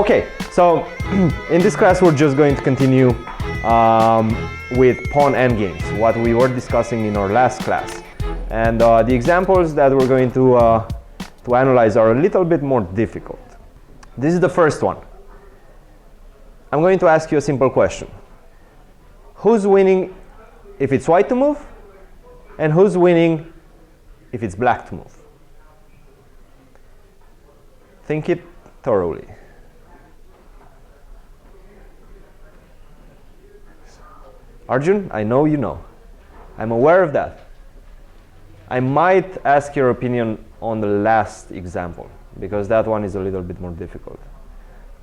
Okay, so in this class we're just going to continue with pawn endgames, what we were discussing in our last class. And the examples that we're going to analyze are a little bit more difficult. This is the first one. I'm going to ask you a simple question. Who's winning if it's white to move? And who's winning if it's black to move? Think it thoroughly. Arjun, I know you know. I'm aware of that. I might ask your opinion on the last example, because that one is a little bit more difficult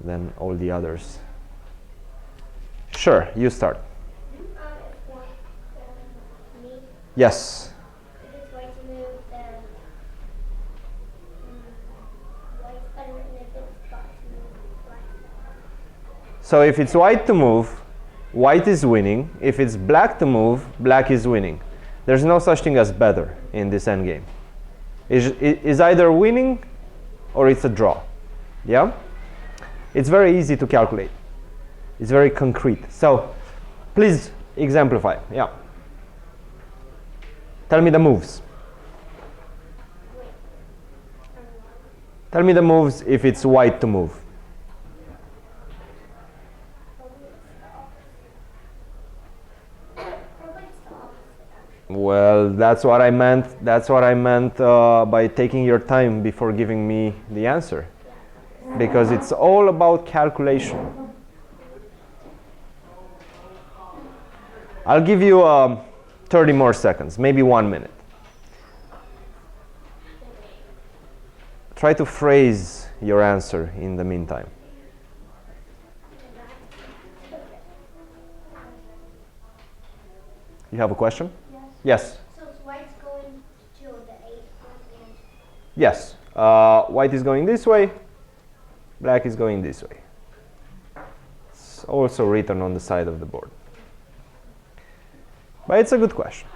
than all the others. Sure, you start. Yes. If it's white to move, then white's better, and if it's black to move, black's better. So if it's white to move, white is winning. If it's black to move, black is winning. There's no such thing as better in this endgame. It's either winning or it's a draw. Yeah? It's very easy to calculate. It's very concrete. So please exemplify. Yeah. Tell me the moves. Tell me the moves if it's white to move. Well, that's what I meant. That's what I meant by taking your time before giving me the answer, because it's all about calculation. I'll give you 30 more seconds, maybe 1 minute. Try to phrase your answer in the meantime. You have a question? Yes. So white's going to the 8 and Yes. White is going this way. Black is going this way. It's also written on the side of the board. But it's a good question.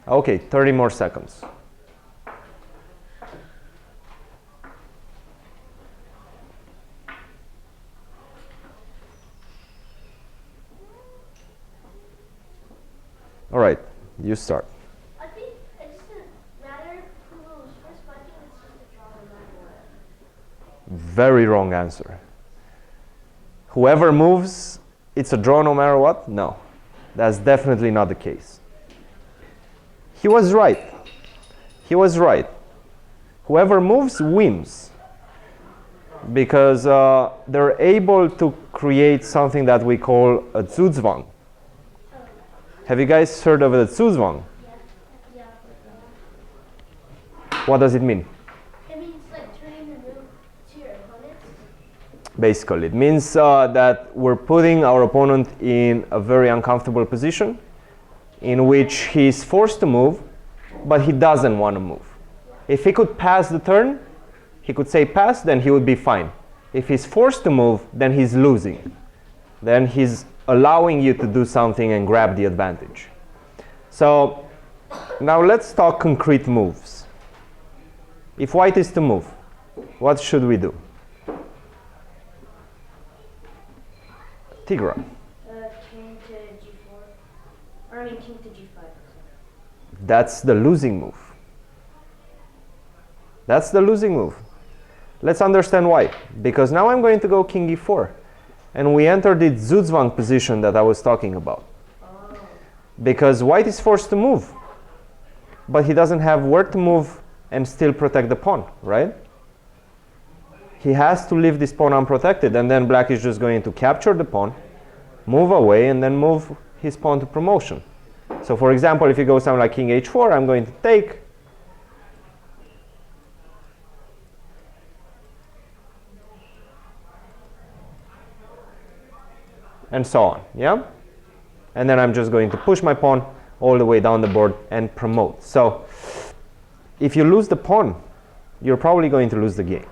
Okay, 30 more seconds. All right, you start. I think it doesn't matter who moves first, but I think it's just a draw no matter what. Very wrong answer. Whoever moves, it's a draw no matter what? No, that's definitely not the case. He was right. He was right. Whoever moves wins, because they're able to create something that we call a zugzwang. Have you guys heard of the zugzwang? Yeah. What does it mean? It means like turning the move to your opponent. Basically, it means that we're putting our opponent in a very uncomfortable position in which he's forced to move, but he doesn't want to move. If he could pass the turn, he could say pass, then he would be fine. If he's forced to move, then he's losing. Then he's allowing you to do something and grab the advantage. So now let's talk concrete moves. If white is to move, what should we do? Tigra. King to g4. Or I mean king to g5. That's the losing move. That's the losing move. Let's understand why. Because now I'm going to go king e4. And we enter the zugzwang position that I was talking about. Oh. Because white is forced to move. But he doesn't have where to move and still protect the pawn, right? He has to leave this pawn unprotected, and then black is just going to capture the pawn, move away, and then move his pawn to promotion. So for example, if he goes something like king h4, I'm going to take. And so on, yeah? And then I'm just going to push my pawn all the way down the board and promote. So if you lose the pawn, you're probably going to lose the game.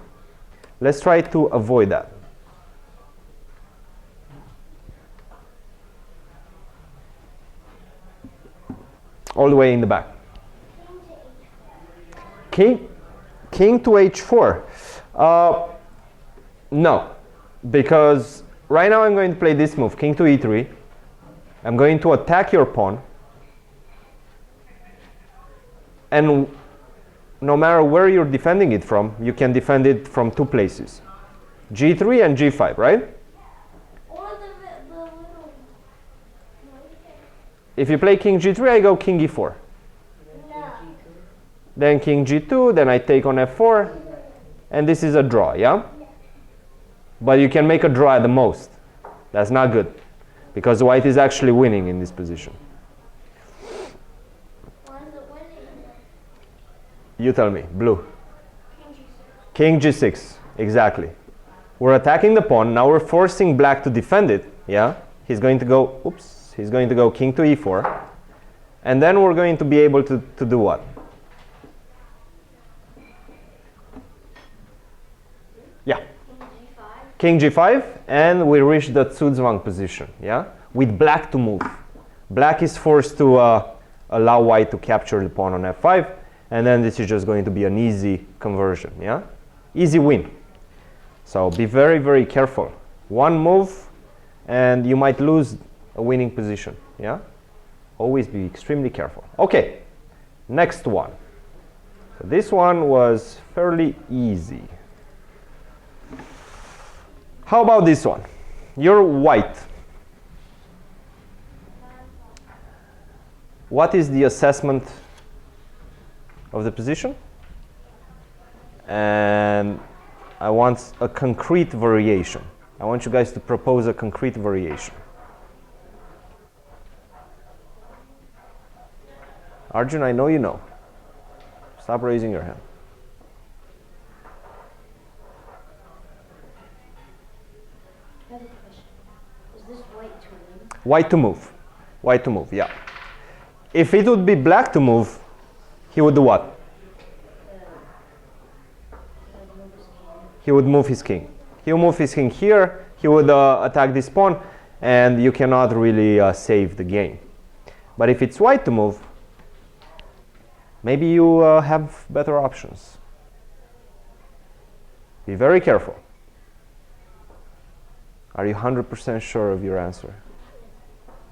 Let's try to avoid that. All the way in the back. King to h4. No, because right now I'm going to play this move, king to e3. I'm going to attack your pawn. And no matter where you're defending it from, you can defend it from two places. G3 and G5, right? Or the little. If you play king G3, I go king E4. No. Then king G2, then I take on F4. And this is a draw, yeah? But you can make a draw at the most. That's not good, because white is actually winning in this position. Why is it winning? You tell me, blue. King G6. King G6, exactly. We're attacking the pawn. Now we're forcing black to defend it, yeah? He's going to go, oops, he's going to go king to E4. And then we're going to be able to do what? Yeah. King G5, and we reach the zugzwang position, yeah? With black to move. Black is forced to allow white to capture the pawn on F5, and then this is just going to be an easy conversion, yeah? Easy win. So be very, very careful. One move, and you might lose a winning position, yeah? Always be extremely careful. Okay, next one. So this one was fairly easy. How about this one? You're white. What is the assessment of the position? And I want a concrete variation. I want you guys to propose a concrete variation. Arjun, I know you know. Stop raising your hand. I have a question. Is this white to win? White to move. White to move, yeah. If it would be black to move, he would do what? He would move his king. He would move his king here. He would attack this pawn, and you cannot really save the game. But if it's white to move, maybe you have better options. Be very careful. Are you 100% sure of your answer?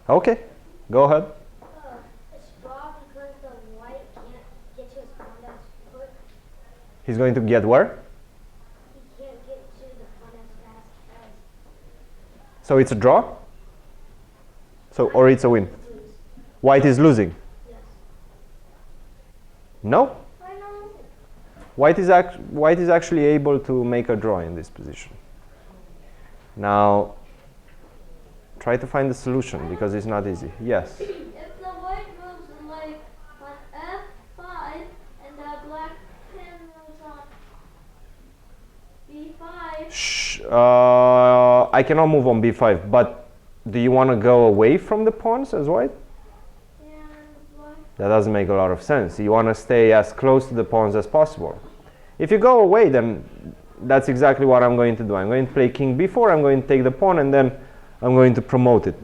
Okay, go ahead. It's draw because the white can't get to his pawn that's put. He's going to get where? He can't get to the pawn as fast as. So it's a draw? So, or it's a win? White is losing? Yes. No. I know. White is actually able to make a draw in this position. Now, try to find the solution, because it's not easy. Yes? If the white moves like on F5 and the black pin moves on B5. Shh, I cannot move on B5, but do you want to go away from the pawns as white? And black. That doesn't make a lot of sense. You want to stay as close to the pawns as possible. If you go away, then that's exactly what I'm going to do. I'm going to play king b4, I'm going to take the pawn, and then I'm going to promote it.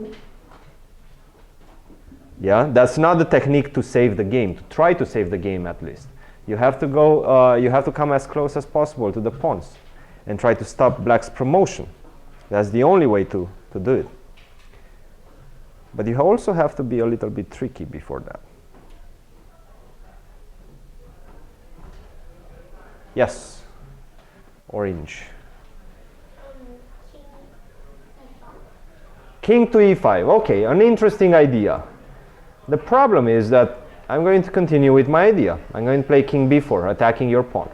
Yeah, that's not the technique to save the game, to try to save the game at least. You have to go, you have to come as close as possible to the pawns and try to stop black's promotion. That's the only way to do it. But you also have to be a little bit tricky before that. Yes. Orange. King King to e5. Okay, an interesting idea. The problem is that I'm going to continue with my idea. I'm going to play king b4, attacking your pawn.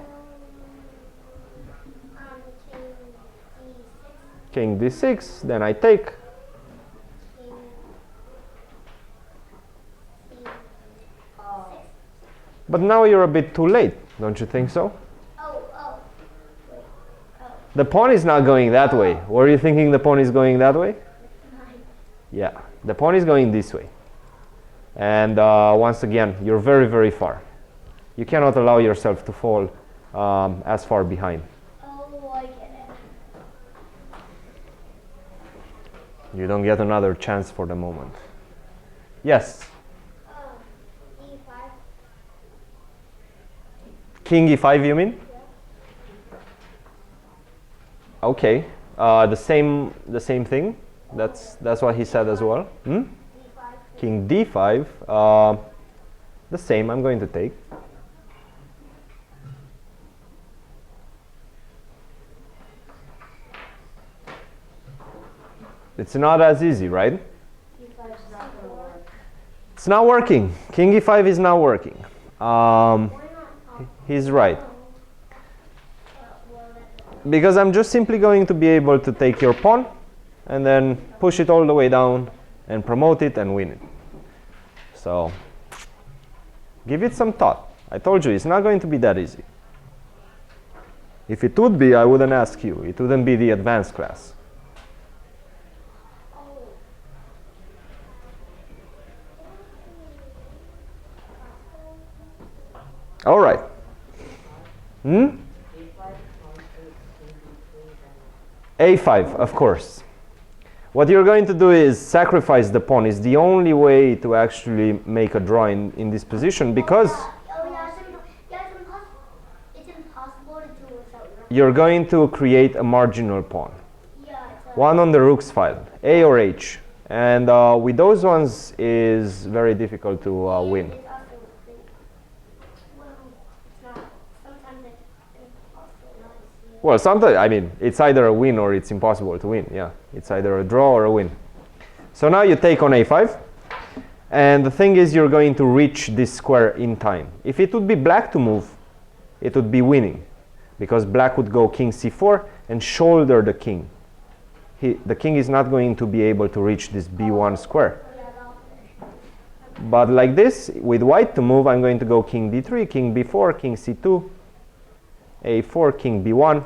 King D6. King d6, then I take. King Oh. But now you're a bit too late, don't you think so? Oh. Wait. Oh. The pawn is not going that way. Were you thinking the pawn is going that way? Yeah, the pawn is going this way. And once again, you're very, very far. You cannot allow yourself to fall as far behind. Oh, I get it. You don't get another chance for the moment. Yes? E5. King e5, you mean? Okay, the same thing. That's what he said as well. Hmm? D5. King d5. The same. I'm going to take. It's not as easy, right? D5 is not going to work. It's not working. King e5 is not working. Why not? He's right. Well, Because I'm just simply going to be able to take your pawn and then push it all the way down and promote it and win it. So give it some thought. I told you it's not going to be that easy. If it would be, I wouldn't ask you. It wouldn't be the advanced class. All right. Hmm? A5, of course. What you're going to do is sacrifice the pawn. Is the only way to actually make a draw in this position, because it's impossible to do without you're going to create a marginal pawn. Yeah, it's One on the rook's file, A or H. And with those ones is very difficult to win. It's also well, it's not. Sometimes it's impossible not to see. Well, sometimes, I mean, it's either a win or it's impossible to win. Yeah, it's either a draw or a win. So now you take on A5. And the thing is, you're going to reach this square in time. If it would be black to move, it would be winning, because black would go king c4 and shoulder the king. The king is not going to be able to reach this b1 square. But like this, with white to move, I'm going to go king d3, king b4, king c2, a4, king b1.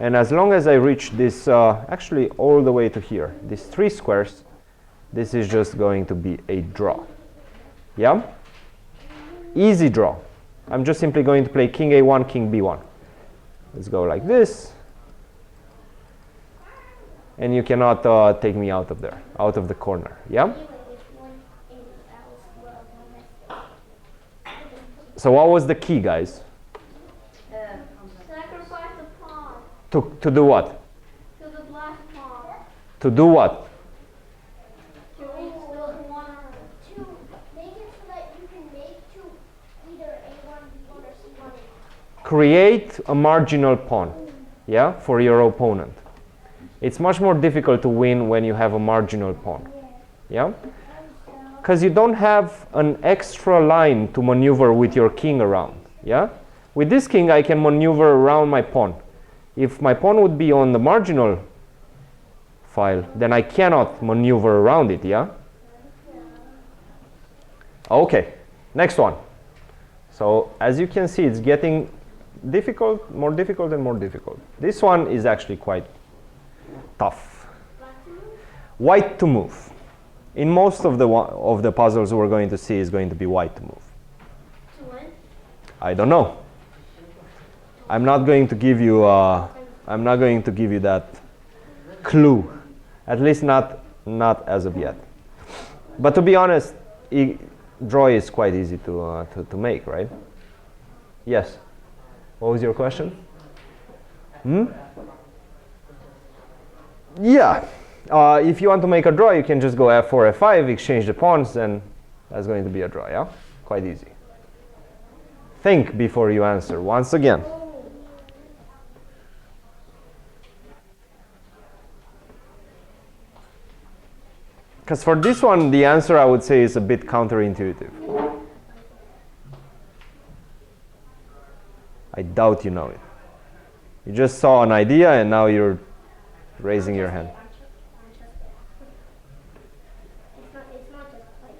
And as long as I reach this, actually all the way to here, these three squares, this is just going to be a draw. Yeah? Easy draw. I'm just simply going to play king a1, king b1. Let's go like this. And you cannot take me out of there, out of the corner. Yeah? So what was the key, guys? Sacrifice the pawn To do what? to the black pawn. To do what? To reach the one. To make it so that you can make to either A1, B1, or C1. Create a marginal pawn, yeah, for your opponent. It's much more difficult to win when you have a marginal pawn, yeah? Because you don't have an extra line to maneuver with your king around, yeah? With this king, I can maneuver around my pawn. If my pawn would be on the marginal file, then I cannot maneuver around it, yeah? Okay, next one. So as you can see, it's getting difficult, more difficult and more difficult. This one is actually quite tough. White to move. In most of the puzzles we're going to see is going to be white to move. To win? I don't know. I'm not going to give you that clue. At least not as of yet. But to be honest, draw is quite easy to make, right? Yes. What was your question? Yeah. If you want to make a draw, you can just go f4, f5, exchange the pawns, and that's going to be a draw, yeah? Quite easy. Think before you answer, once again. Because for this one, the answer, I would say, is a bit counterintuitive. I doubt you know it. You just saw an idea, and now you're raising your hand. It's not just play.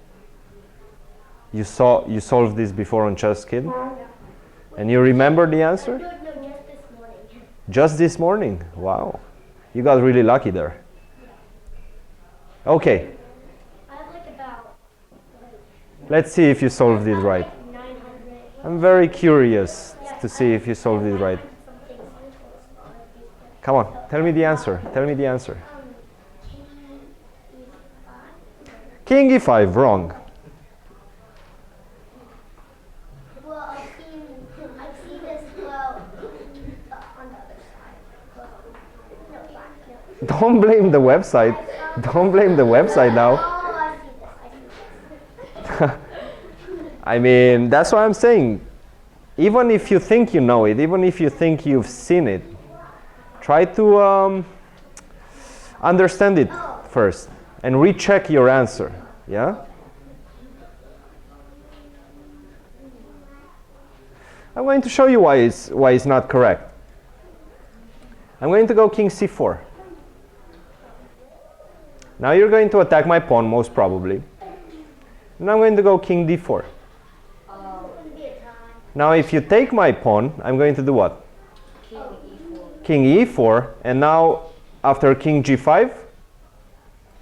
You solved this before on Chess Kid? And you remember the answer? No, just this morning. Just this morning? Wow. You got really lucky there. Okay. I have like about Let's see if you solved it right. 900. I'm very curious to see if you solved it right. Something simple. Come on, tell me the answer. Tell me the answer. King e5, wrong. Well, I've seen this on the other side. No, don't blame the website. Don't blame the website now. Oh, I see this. I see this. I mean, that's what I'm saying. Even if you think you know it, even if you think you've seen it, try to understand it first and recheck your answer. Yeah? I'm going to show you why it's not correct. I'm going to go king c4. Now you're going to attack my pawn, most probably. And I'm going to go king d4. Now if you take my pawn, I'm going to do what? King e4. And now after king g5,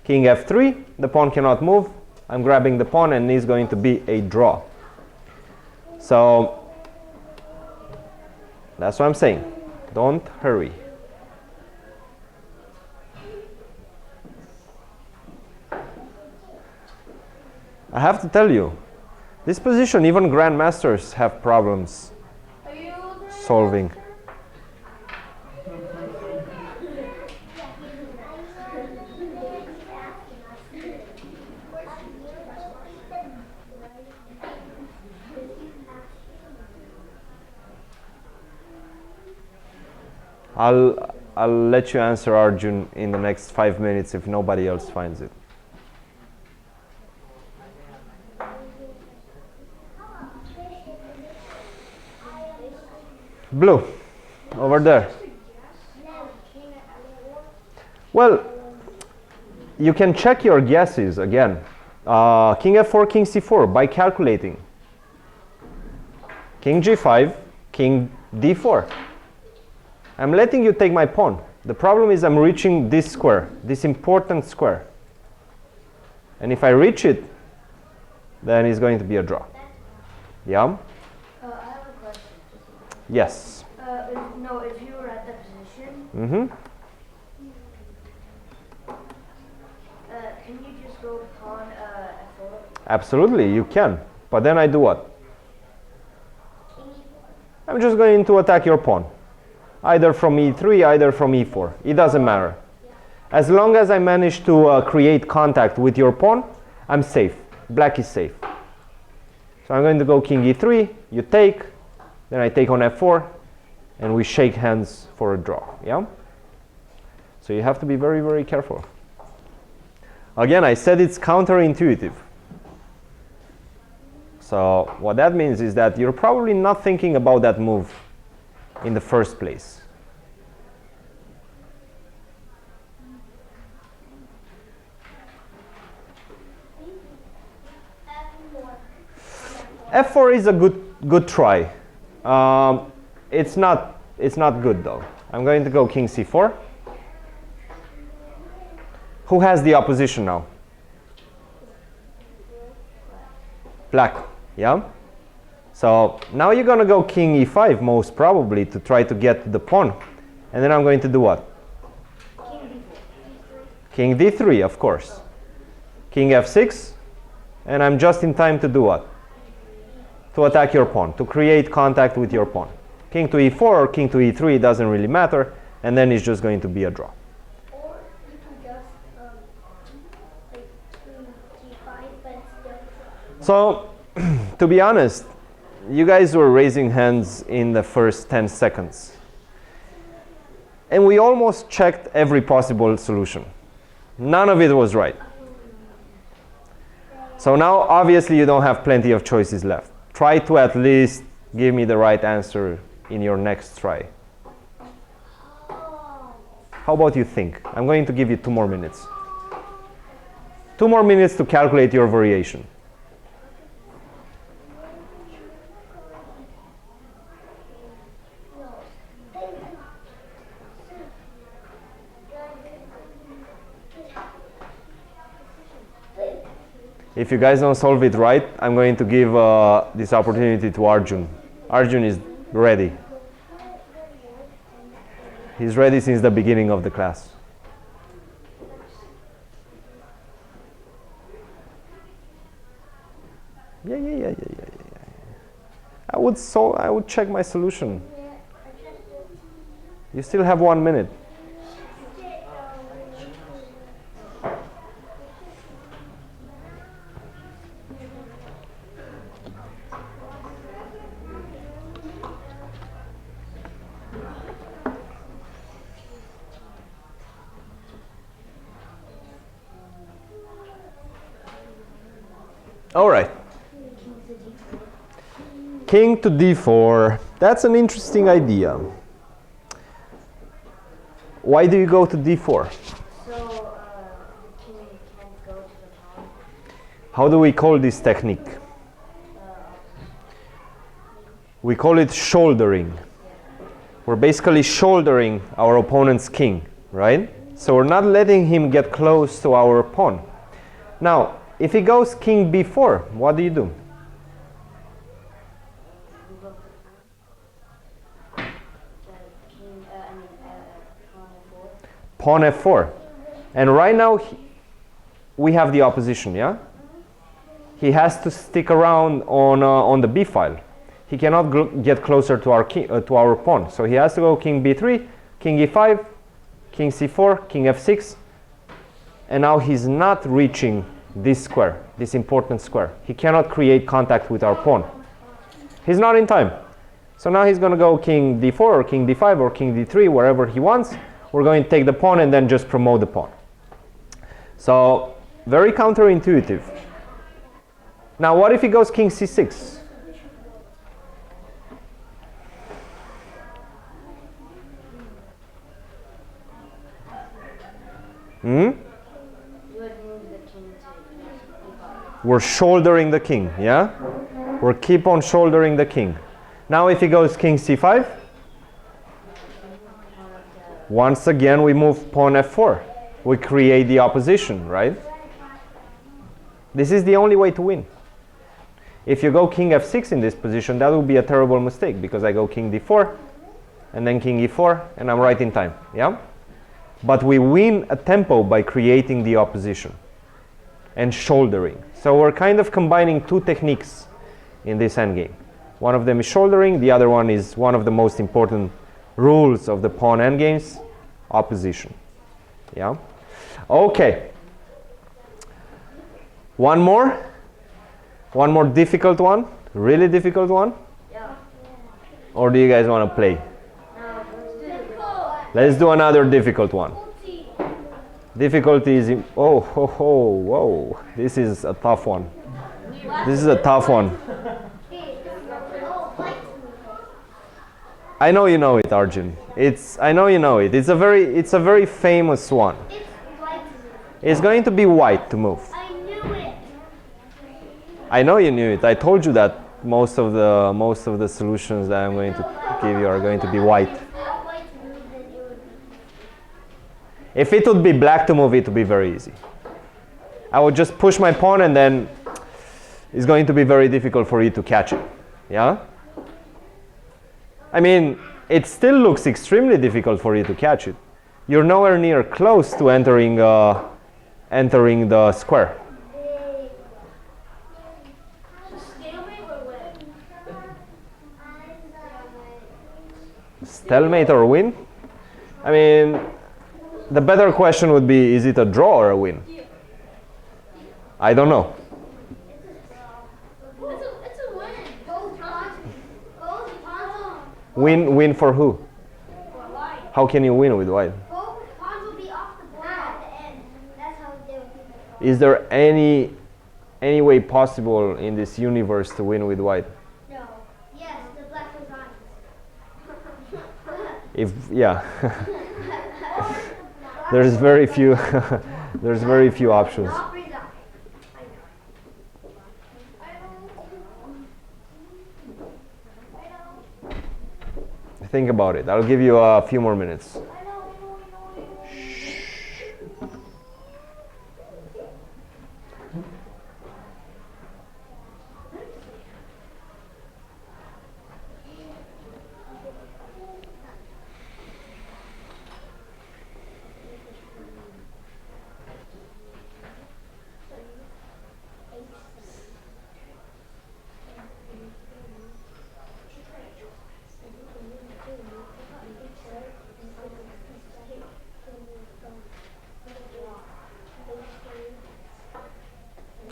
king f3, the pawn cannot move. I'm grabbing the pawn and it's going to be a draw. So that's what I'm saying. Don't hurry. I have to tell you, this position, even grandmasters have problems solving. I'll let you answer Arjun in the next 5 minutes if nobody else finds it. Blue, over there. Well, you can check your guesses again. King f4, king c4 by calculating. King g5, king d4. I'm letting you take my pawn. The problem is I'm reaching this square, this important square. And if I reach it, then it's going to be a draw. Yeah? I have a question. Yes. If you were at the position, can you just go pawn f4? Absolutely, you can. But then I do what? I'm just going to attack your pawn. Either from e3, either from e4. It doesn't matter. As long as I manage to create contact with your pawn, I'm safe. Black is safe. So I'm going to go king e3, you take, then I take on f4, and we shake hands for a draw. Yeah? So you have to be very, very careful. Again, I said it's counterintuitive. So what that means is that you're probably not thinking about that move in the first place. F4 is a good try. It's not good though. I'm going to go king c4. Who has the opposition now? Black. Yeah? So now you're going to go king e5 most probably to try to get the pawn. And then I'm going to do what? King d3, of course. King f6. And I'm just in time to do what? To attack your pawn, to create contact with your pawn. King to e4 or king to e3, it doesn't really matter. And then it's just going to be a draw. Or you can just like g5, but still. So, to be honest, you guys were raising hands in the first 10 seconds. And we almost checked every possible solution. None of it was right. So now, obviously, you don't have plenty of choices left. Try to at least give me the right answer in your next try. How about you think? I'm going to give you 2 more minutes. 2 more minutes to calculate your variation. If you guys don't solve it right, I'm going to give this opportunity to Arjun. Arjun is ready. He's ready since the beginning of the class. Yeah. I would check my solution. You still have 1 minute. All right. King to d4. That's an interesting idea. Why do you go to d4? So the king can't go to the pawn. How do we call this technique? We call it shouldering. We're basically shouldering our opponent's king, right? So we're not letting him get close to our pawn. Now, if he goes king b4, what do you do? Pawn f4. And right now, we have the opposition, yeah? He has to stick around on the b file. He cannot get closer to our to our pawn. So he has to go king b3, king e5, king c4, king f6. And now he's not reaching this square, this important square. He cannot create contact with our pawn. He's not in time. So now he's going to go king d4 or king d5 or king d3, wherever he wants. We're going to take the pawn and then just promote the pawn. So very counterintuitive. Now what if he goes king c6? We're shouldering the king, yeah? We'll keep on shouldering the king. Now if he goes king c5, once again we move pawn f4. We create the opposition, right? This is the only way to win. If you go king f6 in this position, that would be a terrible mistake, because I go king d4 and then king e4 and I'm right in time, yeah? But we win a tempo by creating the opposition and shouldering. So we're kind of combining two techniques in this endgame. One of them is shouldering, the other one is one of the most important rules of the pawn endgames, opposition. Yeah? Okay. One more difficult one, really difficult one? Yeah. Or do you guys want to play? No, Let's do another difficult one. Difficulty is whoa. This is a tough one. This is a tough one. I know you know it, Arjun. I know you know it. It's a very famous one. It's going to be white to move. I knew it. I know you knew it. I told you that most of the solutions that I'm going to give you are going to be white. If it would be black to move, it would be very easy. I would just push my pawn and then it's going to be very difficult for you to catch it. Yeah? I mean, it still looks extremely difficult for you to catch it. You're nowhere near close to entering the square. Stalemate or win? I mean, the better question would be, is it a draw or a win? I don't know. It's a win. Win for who? How can you win with white? Both pawns will be off the board at the end. That's how they will keep it. Is there any way possible in this universe to win with white? No. Yes, the black was on. If yeah. There's very few options. Think about it. I'll give you a few more minutes.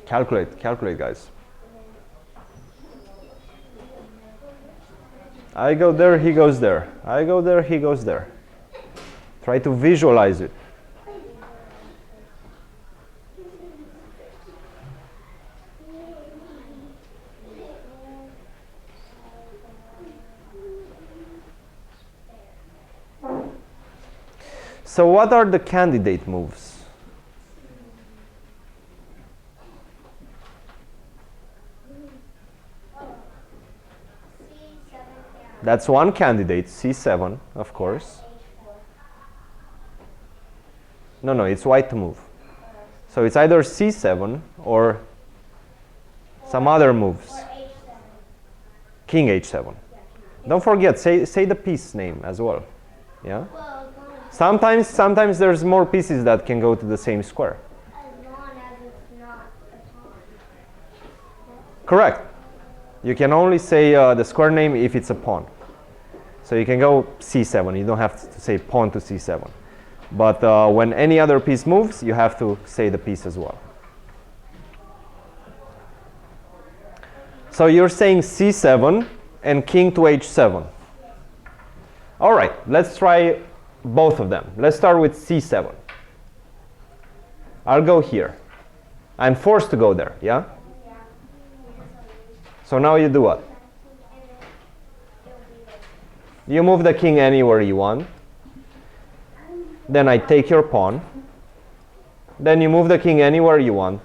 Calculate, guys. I go there, he goes there. I go there, he goes there. Try to visualize it. So what are the candidate moves? That's one candidate, c7, of course. No, it's white to move. So it's either c7 or some other moves. King h7. Don't forget, say the piece name as well. Yeah. Sometimes there's more pieces that can go to the same square. As long as it's not a pawn. Correct. You can only say the square name if it's a pawn. So you can go c7. You don't have to say pawn to c7. But when any other piece moves, you have to say the piece as well. So you're saying c7 and king to h7. All right, let's try both of them. Let's start with c7. I'll go here. I'm forced to go there, yeah? So now you do what? You move the king anywhere you want. Then I take your pawn. Then you move the king anywhere you want.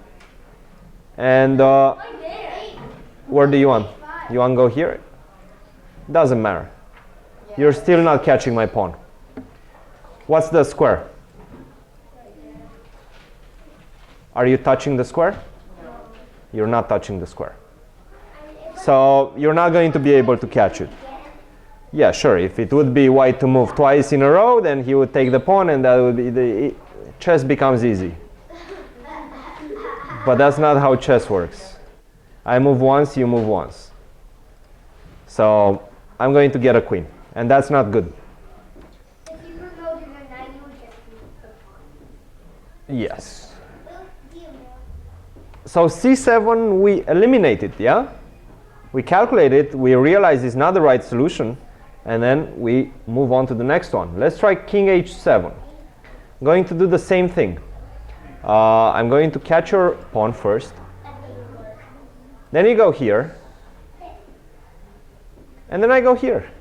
And where do you want? You want to go here? Doesn't matter. You're still not catching my pawn. What's the square? Are you touching the square? You're not touching the square. So you're not going to be able to catch it. Yeah, sure. If it would be white to move twice in a row, then he would take the pawn, and that would be the chess becomes easy. But that's not how chess works. I move once, you move once. So I'm going to get a queen, and that's not good. If you were voted a knight, you would just move the pawn. Yes. So c7 we eliminated, yeah? We calculate it, we realize it's not the right solution, and then we move on to the next one. Let's try king h7. I'm going to do the same thing. I'm going to catch your pawn first. Then you go here. And then I go here.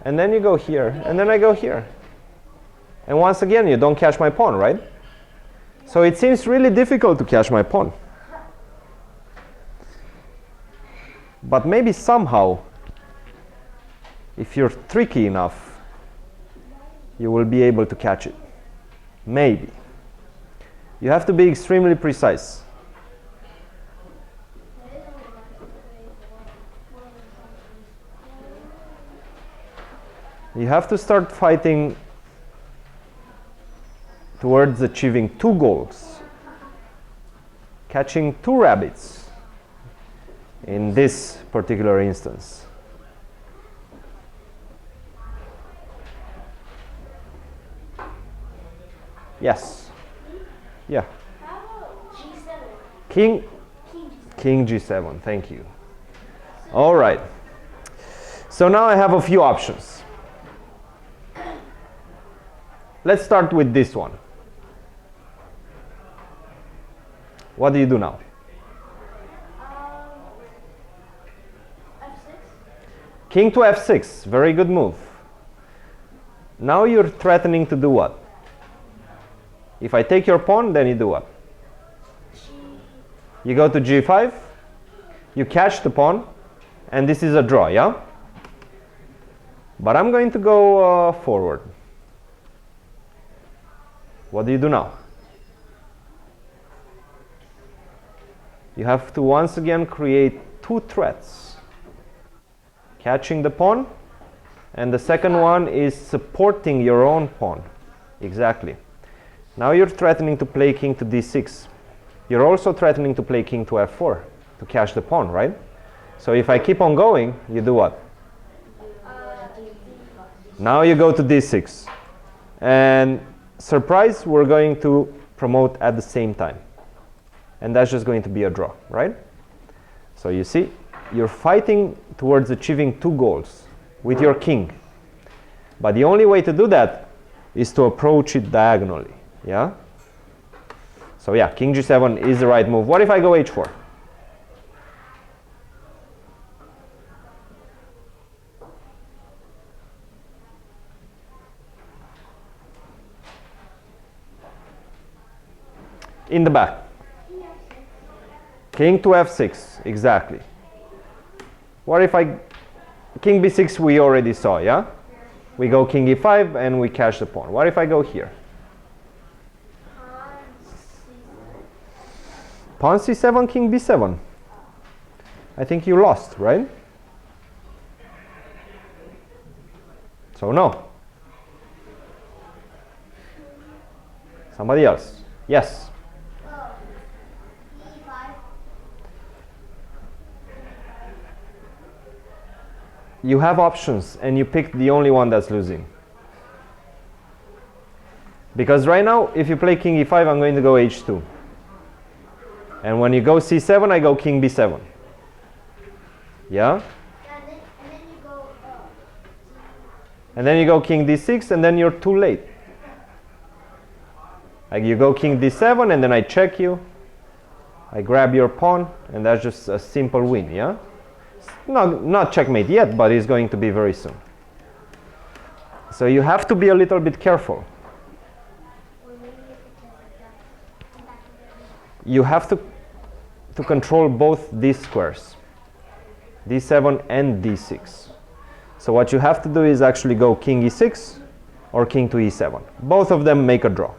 And then you go here. And then I go here. And once again, you don't catch my pawn, right? So it seems really difficult to catch my pawn. But maybe somehow, if you're tricky enough, you will be able to catch it. Maybe. You have to be extremely precise. You have to start fighting towards achieving two goals. Catching two rabbits in this particular instance. Yes. Yeah. How about G7? King G7. Thank you. All right. So now I have a few options. Let's start with this one. What do you do now? F6? King to f6. Very good move. Now you're threatening to do what? If I take your pawn, then you do what? You go to g5, you catch the pawn, and this is a draw, yeah? But I'm going to go forward. What do you do now? You have to once again create two threats. Catching the pawn, and the second one is supporting your own pawn. Exactly. Now you're threatening to play king to d6. You're also threatening to play king to f4 to catch the pawn, right? So if I keep on going, you do what? Now you go to d6. And surprise, we're going to promote at the same time. And that's just going to be a draw, right? So you see, you're fighting towards achieving two goals with your king. But the only way to do that is to approach it diagonally, yeah? So yeah, king g7 is the right move. What if I go h4? In the back. King to f6, exactly. What if I, king b6 we already saw, yeah? We go king e5 and we cash the pawn. What if I go here? Pawn c7, king b7. I think you lost, right? So no. Somebody else. Yes. You have options and you pick the only one that's losing. Because right now, if you play king e5, I'm going to go h2. And when you go c7, I go king b7. Yeah? And then you go king d6, and then you're too late. Like you go king d7, and then I check you. I grab your pawn, and that's just a simple win, yeah? Not checkmate yet, but it's going to be very soon. So you have to be a little bit careful. You have to control both these squares, d7 and d6. So what you have to do is actually go king e6 or king to e7. Both of them make a draw.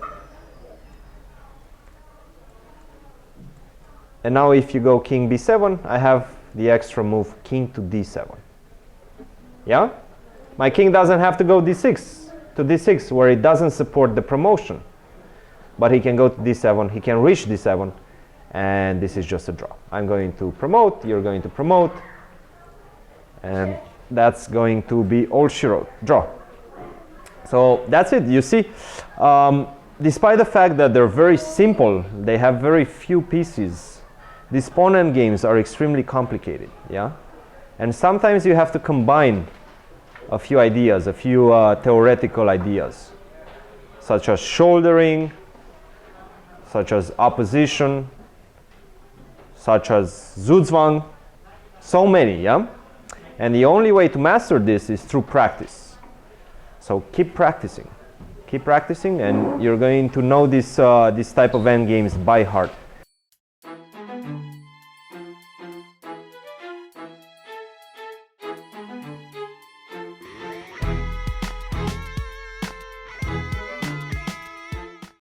And now if you go king b7, I have the extra move king to d7. Yeah? My king doesn't have to go d6 to d6 where it doesn't support the promotion. But he can go to d7, he can reach d7, and this is just a draw. I'm going to promote, you're going to promote, and that's going to be all she wrote, draw. So that's it, you see. Despite the fact that they're very simple, they have very few pieces, these pawn endgames are extremely complicated, yeah? And sometimes you have to combine a few ideas, a few theoretical ideas, such as shouldering, such as opposition, such as zugzwang, so many, yeah? And the only way to master this is through practice. So keep practicing, and you're going to know this type of endgames by heart.